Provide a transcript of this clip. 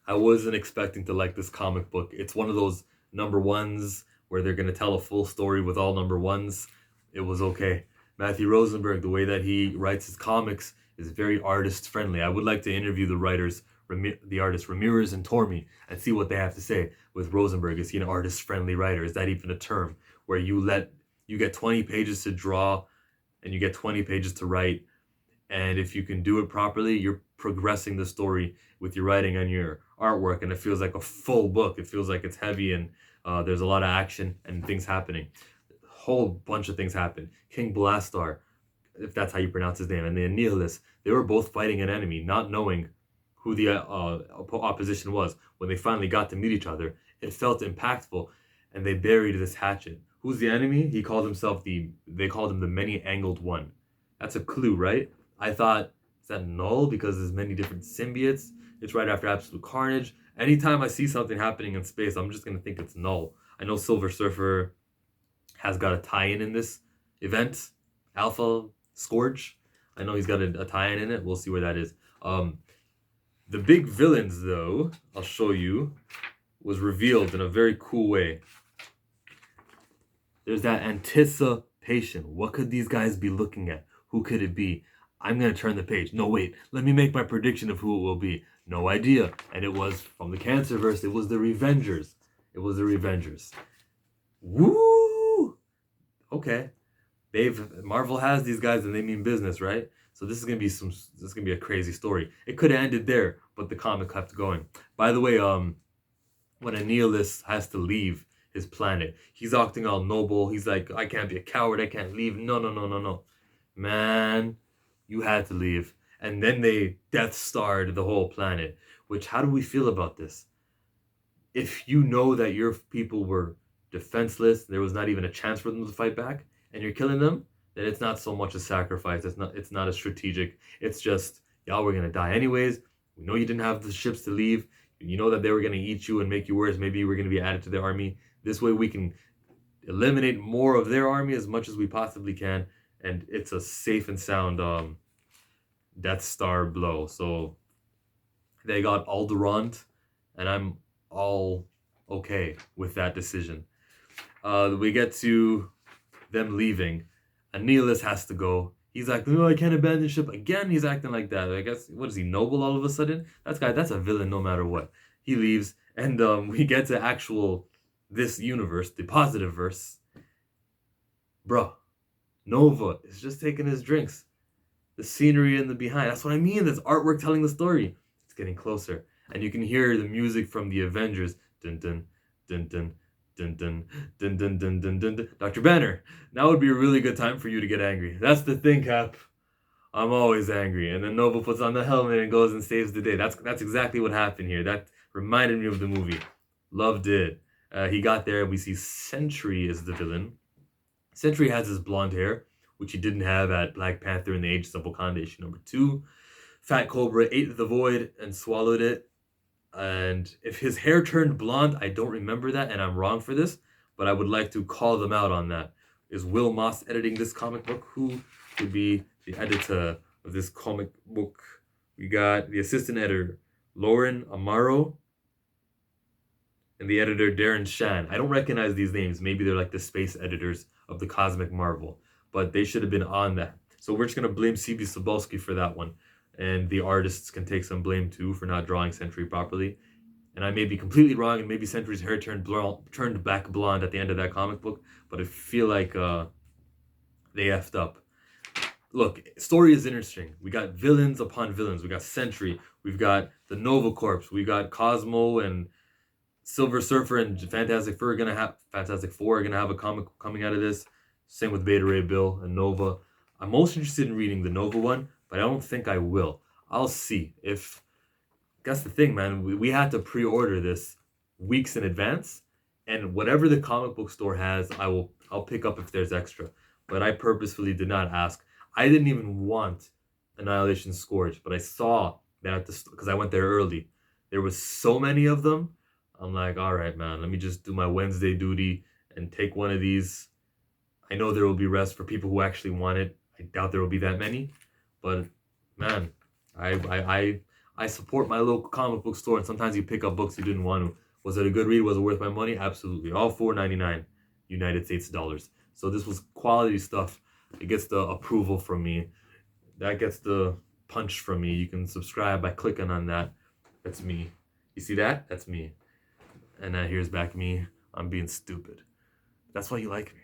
I wasn't expecting to like this comic book. It's one of those number ones where they're gonna tell a full story with all number ones. It was okay. Matthew Rosenberg, the way that he writes his comics is very artist friendly. I would like to interview the writers, the artists Ramirez and Torme, and see what they have to say with Rosenberg. Is he an artist friendly writer? Is that even a term where you get 20 pages to draw and you get 20 pages to write, and if you can do it properly, you're progressing the story with your writing and your artwork, and it feels like a full book. It feels like it's heavy, and there's a lot of action and things happening. A whole bunch of things happen. King Blastar, if that's how you pronounce his name, and the Annihilus, they were both fighting an enemy, not knowing who the opposition was. When they finally got to meet each other, it felt impactful, and they buried this hatchet. Who's the enemy? He called himself they called him the Many-Angled One. That's a clue, right? I thought, is that null because there's many different symbiotes? It's right after Absolute Carnage. Anytime I see something happening in space, I'm just going to think it's null. I know Silver Surfer has got a tie-in in this event. Alpha Scourge. I know he's got a tie-in in it. We'll see where that is. The big villains, though, I'll show you, was revealed in a very cool way. There's that anticipation. What could these guys be looking at? Who could it be? I'm going to turn the page. No, wait. Let me make my prediction of who it will be. No idea. And it was from the Cancerverse. It was the Revengers. It was the Revengers. Woo! Okay. Marvel has these guys and they mean business, right? So this is gonna be a crazy story. It could have ended there, but the comic kept going. By the way, when Annihilus has to leave his planet, he's acting all noble. He's like, I can't be a coward. I can't leave. No. Man, you had to leave. And then they Death Starred the whole planet. Which, how do we feel about this? If you know that your people were defenseless, there was not even a chance for them to fight back, and you're killing them, then it's not so much a sacrifice. It's not a strategic. It's just, y'all were gonna die anyways. We know you didn't have the ships to leave. You know that they were gonna eat you and make you worse. Maybe you were gonna be added to their army. This way we can eliminate more of their army as much as we possibly can, and it's a safe and sound Death Star blow. So they got Alderaan, and I'm all okay with that decision. We get to them leaving. Annihilus has to go. He's like, no, I can't abandon ship again. He's acting like that. I guess, what is he, noble all of a sudden? That's a villain no matter what. He leaves, and we get to this universe, the positive verse. Bruh, Nova is just taking his drinks. The scenery in the behind. That's what I mean. There's artwork telling the story. It's getting closer. And you can hear the music from the Avengers. Dun dun dun dun dun dun dun dun dun dun dun dun. Dr. Banner, now would be a really good time for you to get angry. That's the thing, Cap. I'm always angry. And then Nova puts on the helmet and goes and saves the day. That's exactly what happened here. That reminded me of the movie. Loved it. He got there. We see Sentry is the villain. Sentry has his blonde hair, which he didn't have at Black Panther in the Ages of Wakanda issue number 2. Fat Cobra ate the void and swallowed it. And if his hair turned blonde, I don't remember that, and I'm wrong for this, but I would like to call them out on that. Is Will Moss editing this comic book? Who would be the editor of this comic book? We got the assistant editor, Lauren Amaro, and the editor, Darren Shan. I don't recognize these names. Maybe they're like the space editors of the Cosmic Marvel, but they should have been on that. So we're just going to blame C.B. Cebulski for that one. And the artists can take some blame too for not drawing Sentry properly. And I may be completely wrong, and maybe Sentry's hair turned back blonde at the end of that comic book, but I feel like they effed up. Look, story is interesting. We got villains upon villains. We got Sentry. We've got the Nova Corps. We got Cosmo and Silver Surfer and Fantastic Four are gonna have a comic coming out of this. Same with Beta Ray Bill and Nova. I'm most interested in reading the Nova one, but I don't think I will. I'll see. That's the thing, man. We had to pre-order this weeks in advance, and whatever the comic book store has, I'll pick up if there's extra. But I purposefully did not ask. I didn't even want Annihilation Scourge, but I saw that because I went there early. There was so many of them. I'm like, all right, man. Let me just do my Wednesday duty and take one of these. I know there will be rest for people who actually want it. I doubt there will be that many. But man, I support my local comic book store, and sometimes you pick up books you didn't want to. Was it a good read? Was it worth my money? Absolutely. All $4.99 United States dollars. So this was quality stuff. It gets the approval from me. That gets the punch from me. You can subscribe by clicking on that. That's me. You see that? That's me. And now here's back me. I'm being stupid. That's why you like me.